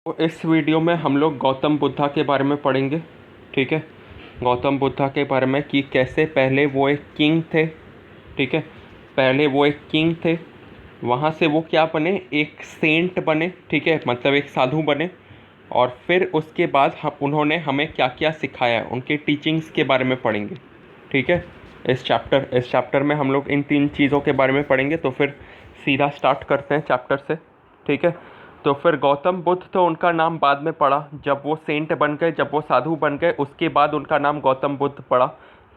तो इस वीडियो में हम लोग गौतम बुद्धा के बारे में पढ़ेंगे। ठीक है, गौतम बुद्धा के बारे में कि कैसे पहले वो एक किंग थे। ठीक है, पहले वो एक किंग थे, वहाँ से वो क्या बने, एक सेंट बने। ठीक है, मतलब एक साधु बने। और फिर उसके बाद उन्होंने हमें क्या क्या सिखाया, उनके टीचिंग्स के बारे में पढ़ेंगे। ठीक है, इस चैप्टर में हम लोग इन तीन चीज़ों के बारे में पढ़ेंगे। तो फिर सीधा स्टार्ट करते हैं चैप्टर से। ठीक है, तो फिर गौतम बुद्ध तो उनका नाम बाद में पड़ा, जब वो सेंट बन गए, जब वो साधु बन गए, उसके बाद उनका नाम गौतम बुद्ध पड़ा।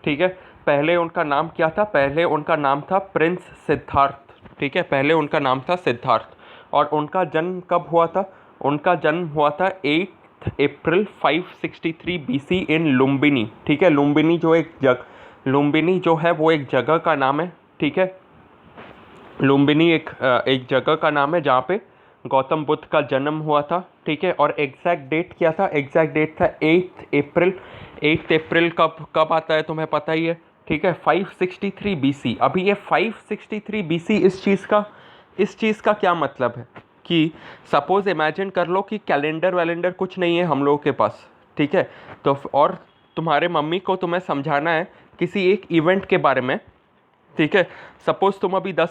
ठीक है, पहले उनका नाम क्या था? पहले उनका नाम था प्रिंस सिद्धार्थ। ठीक है, पहले उनका नाम था सिद्धार्थ। और उनका जन्म कब हुआ था? उनका जन्म हुआ था 8 अप्रैल 563 BC इन लुम्बिनी। ठीक है, लुम्बिनी जो है वो एक जगह का नाम है। ठीक है, लुम्बिनी एक जगह का नाम है जहाँ पे गौतम बुद्ध का जन्म हुआ था। ठीक है, और एग्जैक्ट डेट क्या था? एग्जैक्ट डेट था 8 अप्रैल। 8 अप्रैल कब कब आता है तुम्हें पता ही है। ठीक है, 563 BC। अभी ये 563 BC इस चीज़ का क्या मतलब है कि सपोज इमेजिन कर लो कि कैलेंडर वैलेंडर कुछ नहीं है हम लोगों के पास। ठीक है, तो और तुम्हारे मम्मी को तुम्हें समझाना है किसी एक इवेंट के बारे में। ठीक है, सपोज तुम अभी 10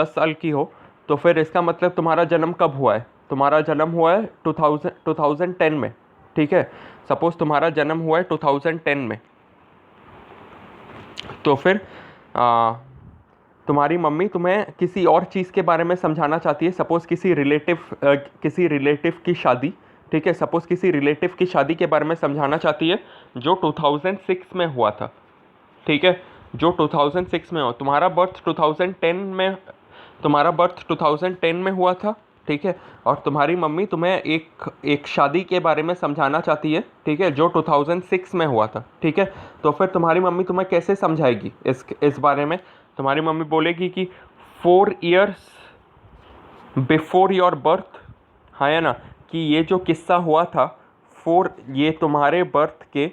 साल की हो, तो फिर इसका मतलब तुम्हारा जन्म कब हुआ है? तुम्हारा जन्म हुआ है 2010 में। ठीक है, सपोज तुम्हारा जन्म हुआ है 2010 में। तो फिर आ, तुम्हारी मम्मी तुम्हें किसी और चीज़ के बारे में समझाना चाहती है। सपोज़ किसी रिलेटिव की शादी। ठीक है, सपोज़ किसी रिलेटिव की शादी के बारे में समझाना चाहती है जो 2006 में हुआ था। ठीक है, जो 2006 में हो, तुम्हारा बर्थ 2010 में हुआ था। ठीक है, और तुम्हारी मम्मी तुम्हें एक शादी के बारे में समझाना चाहती है। ठीक है, जो 2006 में हुआ था। ठीक है, तो फिर तुम्हारी मम्मी तुम्हें कैसे समझाएगी इस बारे में? तुम्हारी मम्मी बोलेगी कि 4 years बिफोर योर बर्थ, हाँ या ना, कि ये जो किस्सा हुआ था ये तुम्हारे बर्थ के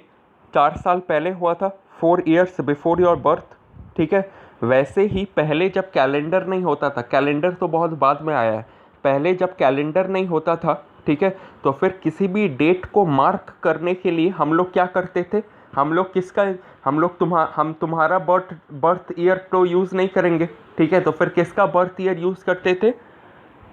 4 साल पहले हुआ था, 4 years बिफोर योर बर्थ। ठीक है, वैसे ही पहले जब कैलेंडर नहीं होता था, कैलेंडर तो बहुत बाद में आया है, पहले जब कैलेंडर नहीं होता था, ठीक है, तो फिर किसी भी डेट को मार्क करने के लिए हम लोग क्या करते थे? हम तुम्हारा बर्थ ईयर तो यूज़ नहीं करेंगे। ठीक है, तो फिर किसका बर्थ ईयर यूज़ करते थे?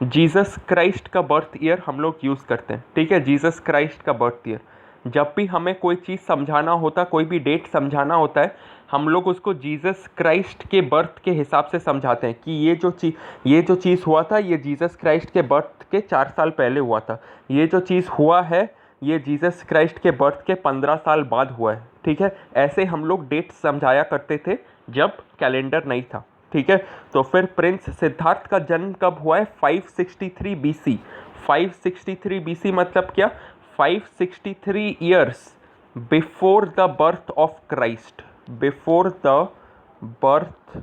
जीसस क्राइस्ट का बर्थ ईयर हम लोग यूज़ करते हैं। ठीक है, जीसस क्राइस्ट का बर्थ ईयर। जब भी हमें कोई चीज़ समझाना होता, कोई भी डेट समझाना होता है, हम लोग उसको जीसस क्राइस्ट के बर्थ के हिसाब से समझाते हैं कि ये जो चीज़ हुआ था, ये जीसस क्राइस्ट के बर्थ के 4 साल पहले हुआ था। ये जो चीज़ हुआ है, ये जीसस क्राइस्ट के बर्थ के 15 साल बाद हुआ है। ठीक है, ऐसे हम लोग डेट समझाया करते थे जब कैलेंडर नहीं था। ठीक है, तो फिर प्रिंस सिद्धार्थ का जन्म कब हुआ है? 563 BC। 563 BC मतलब क्या? 563 years before the birth of Christ. Before the birth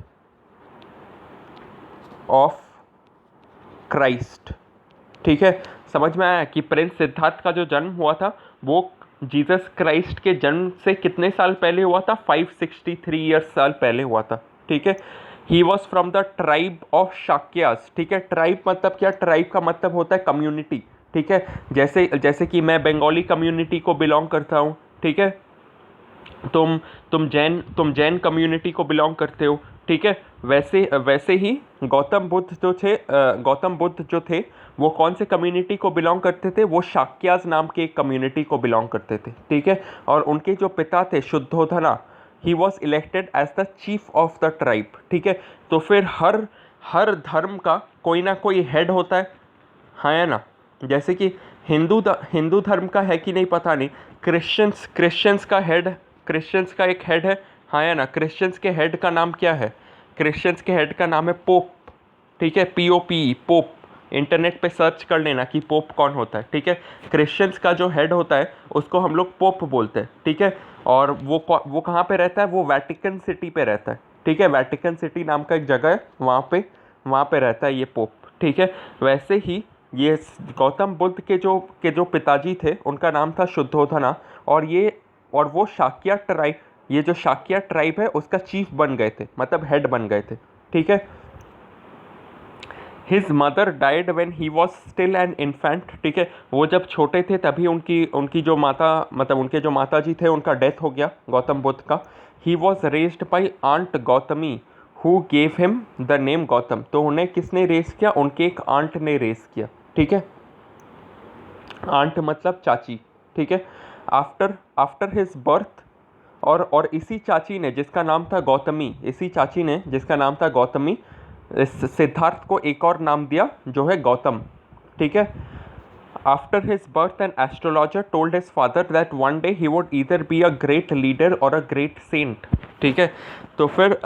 of Christ. ठीक है, समझ में आया कि प्रिंस सिद्धार्थ का जो जन्म हुआ था वो जीसस क्राइस्ट के जन्म से कितने साल पहले हुआ था? 563 ईयर्स साल पहले हुआ था। ठीक है, he was from the tribe of Shakyas. ठीक है, ट्राइब मतलब क्या? ट्राइब का मतलब होता है कम्युनिटी। ठीक है, जैसे जैसे कि मैं बंगाली कम्युनिटी को बिलोंग करता हूँ। ठीक है, तुम जैन कम्युनिटी को बिलोंग करते हो। ठीक है, वैसे वैसे ही गौतम बुद्ध जो थे वो कौन से कम्युनिटी को बिलोंग करते थे? वो शाक्याज नाम के एक कम्युनिटी को बिलोंग करते थे। ठीक है, और उनके जो पिता थे Shuddhodana, he was elected as the chief of the tribe. ठीक है, तो फिर हर हर धर्म का कोई ना कोई हेड होता है, हाँ या ना? जैसे कि हिंदू धर्म का है कि नहीं पता नहीं, क्रिश्चियंस का एक हेड है, हाँ या ना? क्रिश्चियंस के हेड का नाम क्या है? क्रिश्चियंस के हेड का नाम है पोप। ठीक है, POP, पोप। इंटरनेट पे सर्च कर लेना कि पोप कौन होता है। ठीक है, क्रिश्चियंस का जो हेड होता है उसको हम लोग पोप बोलते हैं। ठीक है, और वो कहाँ पे रहता है? वो वेटिकन सिटी पे रहता है। ठीक है, वेटिकन सिटी नाम का एक जगह है, वहाँ पे रहता है ये पोप। ठीक है, वैसे ही ये गौतम बुद्ध के जो पिताजी थे उनका नाम था शुद्धोधना, और वो शाक्या ट्राइब, ये जो शाक्या ट्राइब है उसका चीफ बन गए थे, मतलब हेड बन गए थे। ठीक है, his mother died when he was still an infant, ठीक है, वो जब छोटे थे तभी उनकी उनकी जो माता मतलब उनके जो माता जी थे उनका डेथ हो गया गौतम बुद्ध का। He was raised by aunt Gautami who gave him the name Gautam, तो उन्हें किसने रेस किया, उनके एक आंट ने रेस किया, ठीक है, आंट मतलब चाची, ठीक है। आफ्टर आफ्टर हिज बर्थ, और इसी चाची ने जिसका नाम था गौतमी, इसी चाची ने जिसका नाम था गौतमी, सिद्धार्थ को एक और नाम दिया जो है गौतम, ठीक है। After his birth an astrologer told his father that one day he would either be a great leader और अ ग्रेट सेंट, ठीक है। तो फिर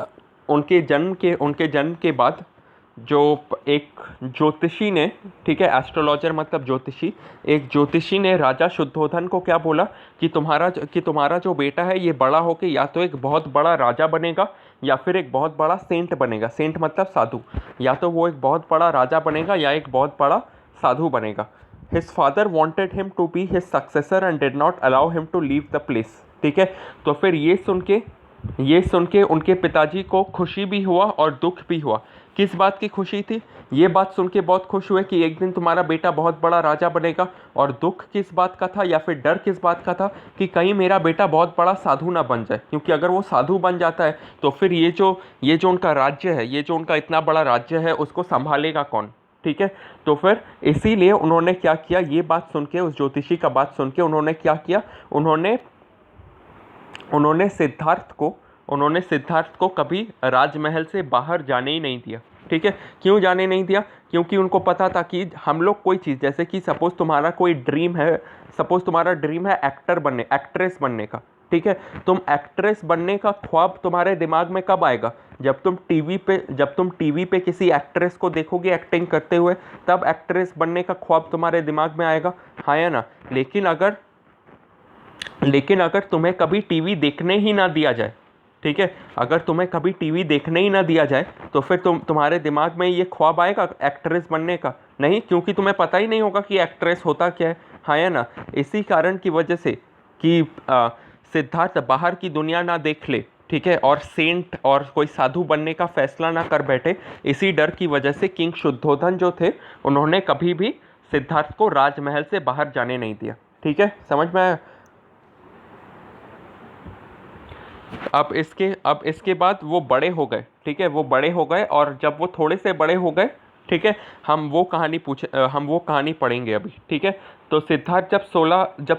उनके जन्म के बाद जो एक ज्योतिषी ने, ठीक है, एस्ट्रोलॉजर मतलब ज्योतिषी, एक ज्योतिषी ने राजा शुद्धोधन को क्या बोला कि तुम्हारा जो बेटा है ये बड़ा होके या तो एक बहुत बड़ा राजा बनेगा या फिर एक बहुत बड़ा सेंट बनेगा, सेंट मतलब साधु, या तो वो एक बहुत बड़ा राजा बनेगा या एक बहुत बड़ा साधु बनेगा। His father wanted him to be his successor and did not allow him to leave the place, ठीक है। तो फिर ये सुन के उनके पिताजी को खुशी भी हुआ और दुख भी हुआ। किस बात की खुशी थी, ये बात सुन के बहुत खुश हुए कि एक दिन तुम्हारा बेटा बहुत बड़ा राजा बनेगा, और दुख किस बात का था या फिर डर किस बात का था कि कहीं मेरा बेटा बहुत बड़ा साधु ना बन जाए, क्योंकि अगर वो साधु बन जाता है तो फिर ये जो उनका राज्य है, ये जो उनका इतना बड़ा राज्य है उसको संभालेगा कौन, ठीक है। तो फिर इसीलिए उन्होंने क्या किया, ये बात सुन के, उस ज्योतिषी का बात सुन के उन्होंने क्या किया, उन्होंने सिद्धार्थ को कभी राजमहल से बाहर जाने ही नहीं दिया, ठीक है। क्यों जाने नहीं दिया, क्योंकि उनको पता था कि हम लोग कोई चीज़, जैसे कि सपोज़ तुम्हारा ड्रीम है एक्ट्रेस बनने का, ठीक है, तुम एक्ट्रेस बनने का ख्वाब तुम्हारे दिमाग में कब आएगा, जब तुम टीवी पे किसी एक्ट्रेस को देखोगे एक्टिंग करते हुए, तब एक्ट्रेस बनने का ख्वाब तुम्हारे दिमाग में आएगा, हाँ या ना। लेकिन अगर तुम्हें कभी टीवी देखने ही ना दिया जाए, ठीक है, अगर तुम्हें कभी टीवी देखने ही ना दिया जाए तो फिर तुम्हारे दिमाग में ये ख्वाब आएगा एक्ट्रेस बनने का, नहीं, क्योंकि तुम्हें पता ही नहीं होगा कि एक्ट्रेस होता क्या है, हाँ या ना। इसी कारण की वजह से कि सिद्धार्थ बाहर की दुनिया ना देख ले, ठीक है, और सेंट और कोई साधु बनने का फैसला ना कर बैठे, इसी डर की वजह से किंग शुद्धोधन जो थे उन्होंने कभी भी सिद्धार्थ को राजमहल से बाहर जाने नहीं दिया, ठीक है, समझ में आया। अब इसके बाद वो बड़े हो गए, ठीक है, वो बड़े हो गए, और जब वो थोड़े से बड़े हो गए, ठीक है, हम वो कहानी पढ़ेंगे अभी, ठीक है। तो सिद्धार्थ जब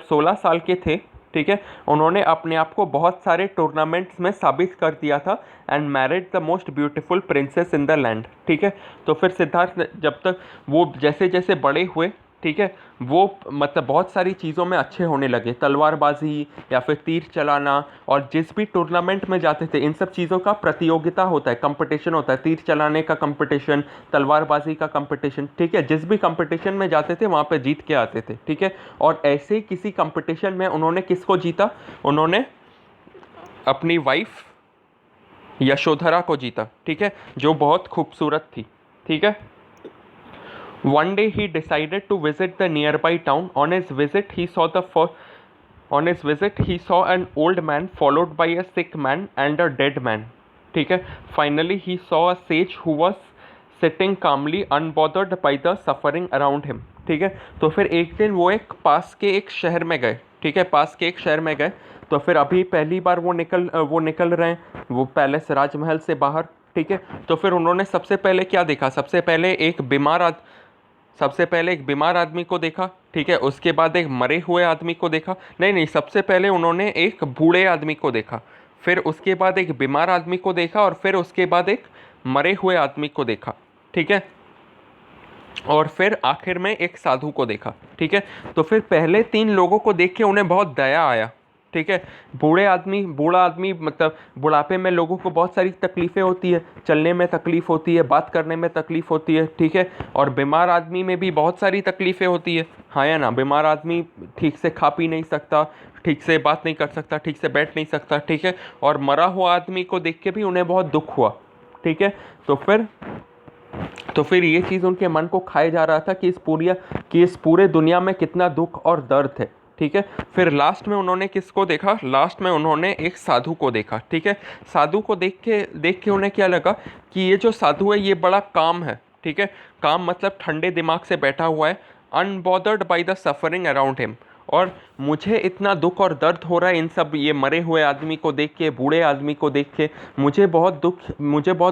16 साल के थे, ठीक है, उन्होंने अपने आप को बहुत सारे टूर्नामेंट्स में साबित कर दिया था and married the most beautiful princess in the land, ठीक है। तो फिर सिद्धार्थ जब तक वो जैसे जैसे बड़े हुए, ठीक है, वो मतलब बहुत सारी चीज़ों में अच्छे होने लगे, तलवारबाजी या फिर तीर चलाना, और जिस भी टूर्नामेंट में जाते थे इन सब चीज़ों का प्रतियोगिता होता है, कंपटीशन होता है, तीर चलाने का कंपटीशन, तलवारबाजी का कंपटीशन, ठीक है, जिस भी कंपटीशन में जाते थे वहाँ पे जीत के आते थे, ठीक है। और ऐसे ही किसी कंपटीशन में उन्होंने किसको जीता, उन्होंने अपनी वाइफ यशोधरा को जीता, ठीक है, जो बहुत खूबसूरत थी, ठीक है। One day he decided to visit the nearby town. On his visit, he saw an old man followed by a sick man and a dead man. ठीक है. Finally, he saw a sage who was sitting calmly, unbothered by the suffering around him. ठीक है. तो फिर एक दिन वो पास के एक शहर में गए. ठीक है, पास के एक शहर में गए. तो फिर अभी पहली बार वो निकल रहे हैं वो पैलेस राजमहल से बाहर. ठीक है. तो फिर उन्होंने सबसे पहले क्या देखा, सबसे पहले एक बीमार आदमी को देखा. ठीक है, उसके बाद एक मरे हुए आदमी को देखा. नहीं, सबसे पहले उन्होंने एक बूढ़े आदमी को देखा, फिर उसके बाद एक बीमार आदमी को देखा, और फिर उसके बाद एक मरे हुए आदमी को देखा. ठीक है, और फिर आखिर में एक साधु को देखा. ठीक है, तो फिर पहले 3 लोगों को देख के उन्हें बहुत दया आया. ठीक है, बूढ़ा आदमी मतलब बुढ़ापे में लोगों को बहुत सारी तकलीफ़ें होती है, चलने में तकलीफ़ होती है, बात करने में तकलीफ़ होती है. ठीक है, और बीमार आदमी में भी बहुत सारी तकलीफ़ें होती है, हाँ या ना. बीमार आदमी ठीक से खा पी नहीं सकता, ठीक से बात नहीं कर सकता, ठीक से बैठ नहीं सकता. ठीक है, और मरा हुआ आदमी को देख के भी उन्हें बहुत दुख हुआ. ठीक है, तो फिर ये चीज़ उनके मन को खाए जा रहा था कि इस पूरे दुनिया में कितना दुख और दर्द है. ठीक है, फिर लास्ट में उन्होंने किसको देखा, लास्ट में उन्होंने एक साधु को देखा. ठीक है, साधु को देख के उन्हें क्या लगा कि ये जो साधु है ये बड़ा काम है. ठीक है, काम मतलब ठंडे दिमाग से बैठा हुआ है, unbothered by the suffering around him. और मुझे इतना दुख और दर्द हो रहा है इन सब ये मरे हुए आदमी को देख के, बूढ़े आदमी को देख के, मुझे बहुत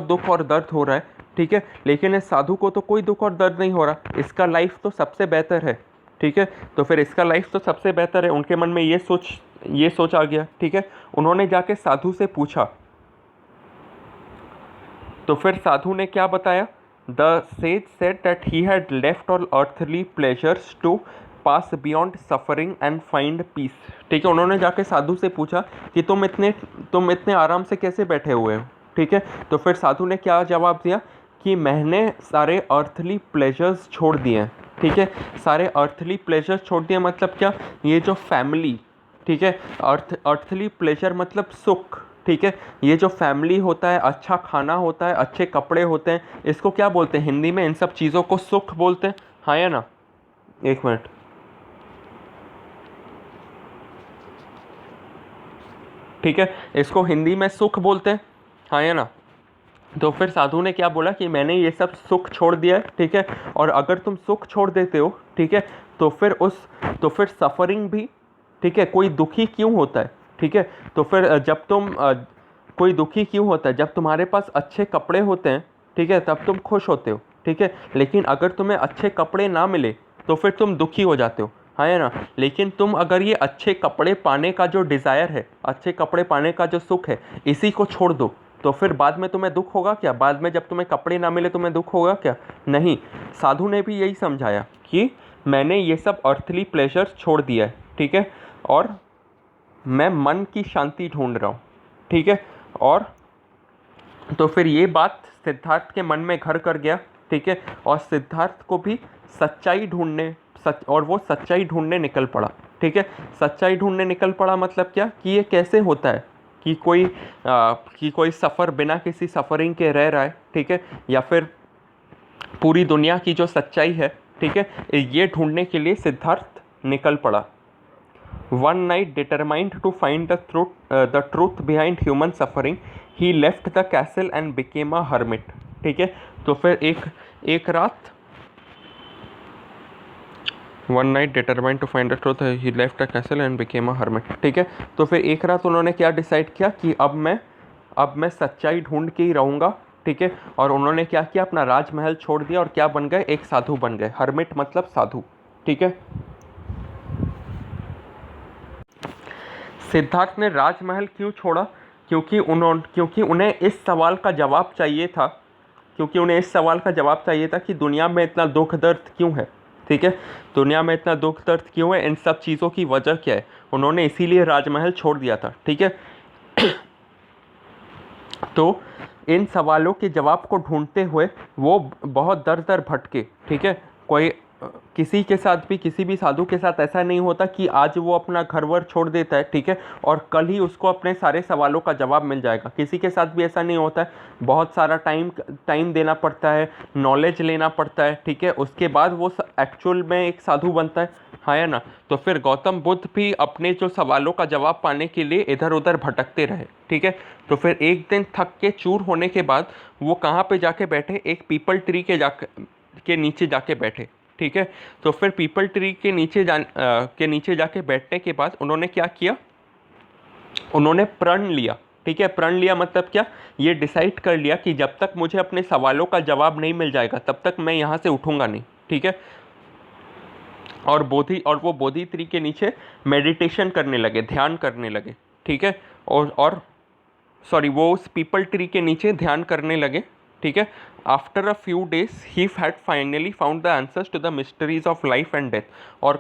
दुख और दर्द हो रहा है, ठीक है, लेकिन इस साधु को तो कोई दुख और दर्द नहीं हो रहा, इसका लाइफ तो सबसे बेहतर है, ठीक है। तो फिर इसका लाइफ तो सबसे बेहतर है, उनके मन में ये सोच आ गया, ठीक है। उन्होंने जाके साधु से पूछा, तो फिर साधु ने क्या बताया, the sage said that he had left all earthly pleasures to pass beyond suffering and find peace, ठीक है। उन्होंने जाके साधु से पूछा कि तुम इतने आराम से कैसे बैठे हुए हो, ठीक है। तो फिर साधु ने क्या जवाब दिया कि मैंने सारे अर्थली प्लेजर्स छोड़ दिए हैं, ठीक है। सारे अर्थली प्लेजर्स छोड़ दिए मतलब क्या, ये जो फैमिली, ठीक है, अर्थली प्लेजर मतलब सुख, ठीक है। ये जो फैमिली होता है, अच्छा खाना होता है, अच्छे कपड़े होते हैं, इसको क्या बोलते हैं हिंदी में, इन सब चीज़ों को सुख बोलते हैं, हाँ या ना। एक मिनट, ठीक है, इसको हिंदी में सुख बोलते हैं, हाँ या ना। तो फिर साधु ने क्या बोला कि मैंने ये सब सुख छोड़ दिया है, ठीक है। और अगर तुम सुख छोड़ देते हो, ठीक है, तो फिर सफरिंग भी, ठीक है, कोई दुखी क्यों होता है, ठीक है। तो फिर कोई दुखी क्यों होता है, जब तुम्हारे पास अच्छे कपड़े होते हैं, ठीक है, तब तुम खुश होते हो, ठीक है। लेकिन अगर तुम्हें अच्छे कपड़े ना मिले तो फिर तुम दुखी हो जाते हो, हाँ है ना। लेकिन तुम अगर ये अच्छे कपड़े पाने का जो डिज़ायर है, अच्छे कपड़े पाने का जो सुख है, इसी को छोड़ दो, तो फिर बाद में तुम्हें दुख होगा क्या, बाद में जब तुम्हें कपड़े ना मिले तुम्हें दुख होगा क्या, नहीं। साधु ने भी यही समझाया कि मैंने ये सब अर्थली प्लेजर्स छोड़ दिया है, ठीक है, और मैं मन की शांति ढूंढ रहा हूँ, ठीक है। और तो फिर ये बात सिद्धार्थ के मन में घर कर गया, ठीक है। और सिद्धार्थ को भी वो सच्चाई ढूंढने निकल पड़ा, ठीक है। सच्चाई ढूंढने निकल पड़ा मतलब क्या, कि ये कैसे होता है कि कोई सफ़र बिना किसी सफरिंग के रह रहा है, ठीक है, या फिर पूरी दुनिया की जो सच्चाई है, ठीक है, ये ढूंढने के लिए सिद्धार्थ निकल पड़ा। One night, determined to find the truth behind human suffering, he left the castle and became a hermit, ठीक है। तो फिर एक रात, One night, determined to find the truth, he left the castle and became a hermit, ठीक है। तो फिर एक रात उन्होंने क्या डिसाइड किया कि अब मैं सच्चाई ढूंढ के ही रहूँगा, ठीक है। और उन्होंने क्या किया, अपना राजमहल छोड़ दिया और क्या बन गए, एक साधु बन गए। हर्मिट मतलब साधु, ठीक है। सिद्धार्थ ने राजमहल क्यों छोड़ा, क्योंकि उन्हें इस सवाल का जवाब चाहिए था, कि दुनिया में इतना दुख दर्द क्यों है, ठीक है। दुनिया में इतना दुख दर्द क्यों है, इन सब चीज़ों की वजह क्या है, उन्होंने इसीलिए राजमहल छोड़ दिया था, ठीक है। तो इन सवालों के जवाब को ढूंढते हुए वो बहुत दर दर भटके, ठीक है। किसी भी साधु के साथ ऐसा नहीं होता कि आज वो अपना घर वर छोड़ देता है, ठीक है, और कल ही उसको अपने सारे सवालों का जवाब मिल जाएगा। किसी के साथ भी ऐसा नहीं होता है, बहुत सारा टाइम देना पड़ता है, नॉलेज लेना पड़ता है, ठीक है, उसके बाद वो एक्चुअल में एक साधु बनता है, हाँ या ना। तो फिर गौतम बुद्ध भी अपने जो सवालों का जवाब पाने के लिए इधर उधर भटकते रहे, ठीक है। तो फिर एक दिन थक के चूर होने के बाद वो कहाँ पे जाके बैठे, एक पीपल ट्री के नीचे जाके बैठे, ठीक है। तो फिर पीपल ट्री के नीचे जाके बैठने के बाद उन्होंने क्या किया, उन्होंने प्रण लिया, ठीक है। प्रण लिया मतलब क्या, ये डिसाइड कर लिया कि जब तक मुझे अपने सवालों का जवाब नहीं मिल जाएगा तब तक मैं यहाँ से उठूँगा नहीं, ठीक है। और वो बोधि ट्री के नीचे मेडिटेशन करने लगे, ध्यान करने लगे, ठीक है। वो उस पीपल ट्री के नीचे ध्यान करने लगे, ठीक है। After a few days he had finally found the answers to the mysteries of life and death. और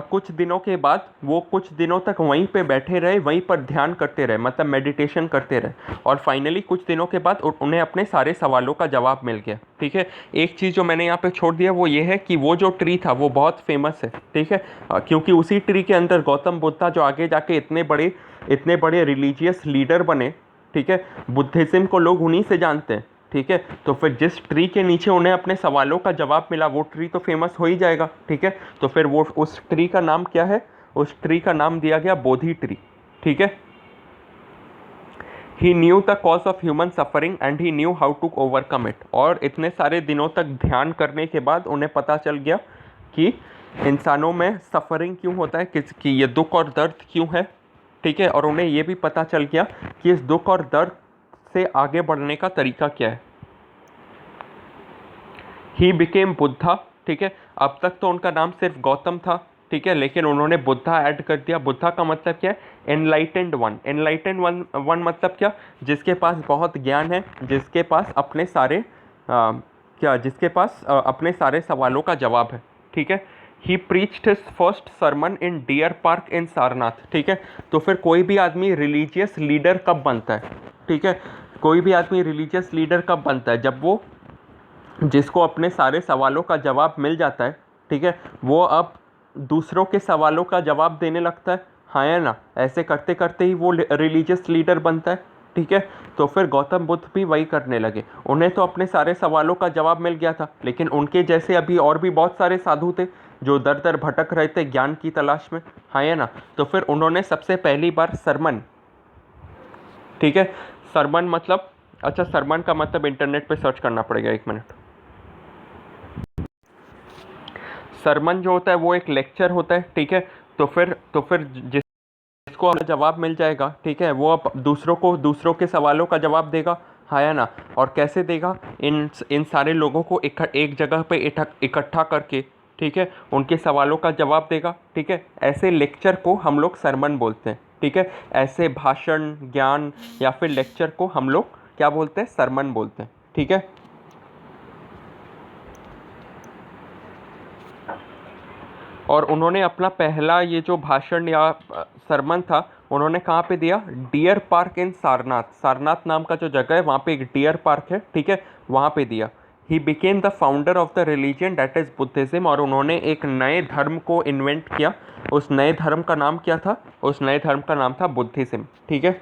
कुछ दिनों के बाद वो कुछ दिनों तक वहीं पे बैठे रहे, वहीं पर ध्यान करते रहे, मतलब मेडिटेशन करते रहे, और फाइनली कुछ दिनों के बाद उन्हें अपने सारे सवालों का जवाब मिल गया, ठीक है। एक चीज़ जो मैंने यहाँ पे छोड़ दिया वो ये है कि वो जो ट्री था वो बहुत फेमस है, ठीक है, क्योंकि उसी ट्री के अंदर गौतम बुद्धा जो आगे जाके इतने बड़े रिलीजियस लीडर बने, ठीक है। बुद्धिज़्म को लोग उन्हीं से जानते हैं, ठीक है। तो फिर जिस ट्री के नीचे उन्हें अपने सवालों का जवाब मिला वो ट्री तो फेमस हो ही जाएगा, ठीक है। तो फिर वो उस ट्री का नाम क्या है, उस ट्री का नाम दिया गया बोधि ट्री, ठीक है। He knew the cause of human suffering and he knew how to overcome it. और इतने सारे दिनों तक ध्यान करने के बाद उन्हें पता चल गया कि इंसानों में सफरिंग क्यों होता है, कि ये दुख और दर्द क्यों है, ठीक है। और उन्हें ये भी पता चल गया कि इस दुख और दर्द से आगे बढ़ने का तरीका क्या है। ही बिकेम बुद्धा, ठीक है। अब तक तो उनका नाम सिर्फ गौतम था, ठीक है, लेकिन उन्होंने बुद्धा ऐड कर दिया। बुद्धा का मतलब क्या है? Enlightened one. एनलाइटेंड वन मतलब क्या? जिसके पास बहुत ज्ञान है, जिसके पास अपने सारे अपने सारे सवालों का जवाब है, ठीक है। He preached his first sermon in deer park in Sarnath, ठीक है। तो फिर कोई भी आदमी रिलीजियस लीडर कब बनता है, ठीक है? कोई भी आदमी रिलीजियस लीडर कब बनता है? जब वो, जिसको अपने सारे सवालों का जवाब मिल जाता है, ठीक है, वो अब दूसरों के सवालों का जवाब देने लगता है, हाँ या ना? ऐसे करते करते ही वो रिलीजियस लीडर बनता है, ठीक है। तो फिर गौतम बुद्ध भी वही करने लगे। उन्हें तो अपने सारे सवालों का जवाब मिल गया था, लेकिन उनके जैसे अभी और भी बहुत सारे साधु थे जो दर दर भटक रहे थे ज्ञान की तलाश में, हाँ या ना? तो फिर उन्होंने सबसे पहली बार सरमन, ठीक है, सरमन मतलब, अच्छा सरमन का मतलब इंटरनेट पे सर्च करना पड़ेगा, 1 मिनट। सरमन जो होता है वो एक लेक्चर होता है, ठीक है। तो फिर जिसको अपना जवाब मिल जाएगा, ठीक है, वो अब दूसरों के सवालों का जवाब देगा, हाँ या ना? और कैसे देगा? इन सारे लोगों को एक जगह पे इकट्ठा करके, ठीक है, उनके सवालों का जवाब देगा, ठीक है। ऐसे लेक्चर को हम लोग सरमन बोलते हैं, ठीक है। ऐसे भाषण, ज्ञान या फिर लेक्चर को हम लोग क्या बोलते हैं? सरमन बोलते हैं, ठीक है। और उन्होंने अपना पहला ये जो भाषण या सरमन था, उन्होंने कहाँ पे दिया? Dear park in Sarnath. Sarnath नाम का जो जगह है वहाँ पे एक डियर पार्क है, ठीक है, वहाँ पे दिया। He became the founder of the religion that is Buddhism. और उन्होंने एक नए धर्म को इन्वेंट किया। उस नए धर्म का नाम क्या था? उस नए धर्म का नाम था बुद्धिज़्म, ठीक है।